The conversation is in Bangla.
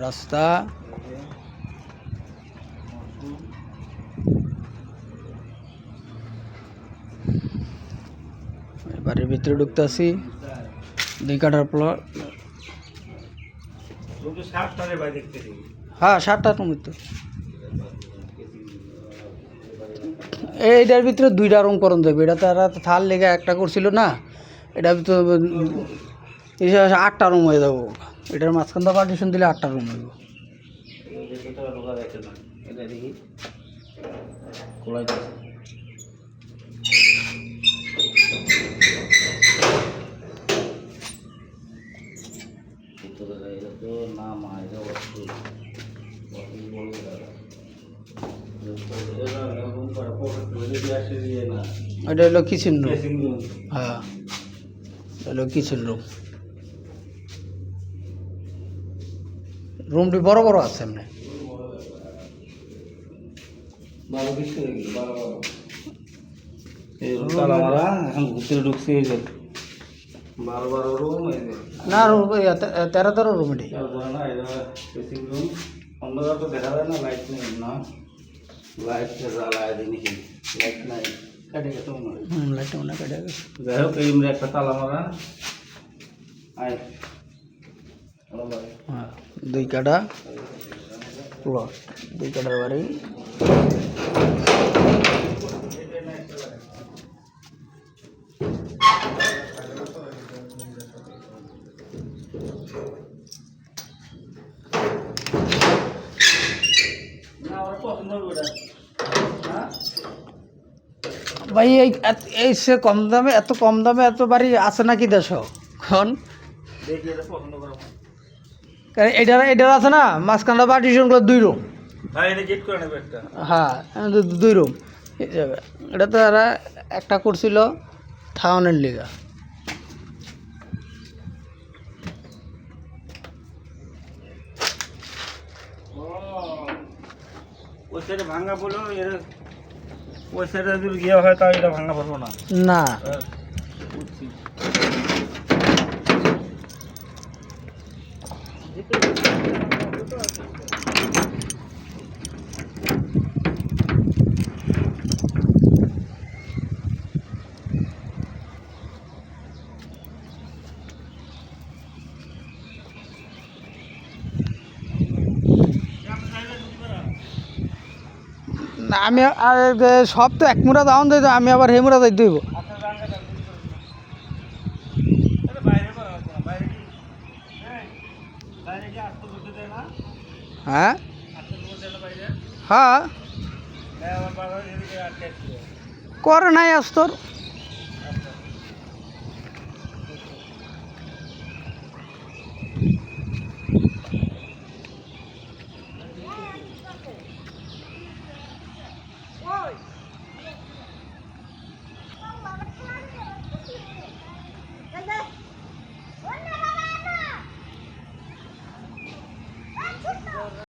রাস্তা বাড়ির ভিতরে ঢুকতে আসি 2 কাঠার প্লট। হ্যাঁ 7টা রুম তো এইটার ভিতরে 2টা রুম করুন দেবে। এটা তারা থাল লেগে একটা করছিল না, এটা তো 8টা রুম হয়ে যাবো। এটার মাঝখানটা পার্টিশন দিলে 8টা রুম হইব। এটা হলো কিচেন রুম। হ্যাঁ এটা হলো কিচেন রুম। রুমটি বড় বড় আছে এমনি। না রুম 13 রুম এটি। অন্ধকার তো দেখা যায় না, লাইট নেই না, লাইট জ্বালায় দিনই লাইট নাই, কাটে গেছে মনে হয়। লাইটটা মনে কেটে গেছে। যাই হোক এই একটা তালা মারা আয় 2 কাঠা প্লট, 2 কাঠার বাড়ি। ভাই এই সে কম দামে, এত কম দামে এত বাড়ি আছে নাকি দেশ এখন? এটার আছে না মাঝখানটা পার্টিশনগুলো 2 রুম। হ্যাঁ 2 রুম। এটা তো এরা একটা করছিল থাউনের লিগা। ওই সাইডে ভাঙা বলো, ওই সাইডে যদি গিয়ে হয় তাহলে এটা ভাঙা পড়বো না। না আমি সব তো এক মুড়া দাওন দিই, আমি আবার হে মুড়া যাই দইব। হ্যাঁ হ্যাঁ করে নাই আস্তর।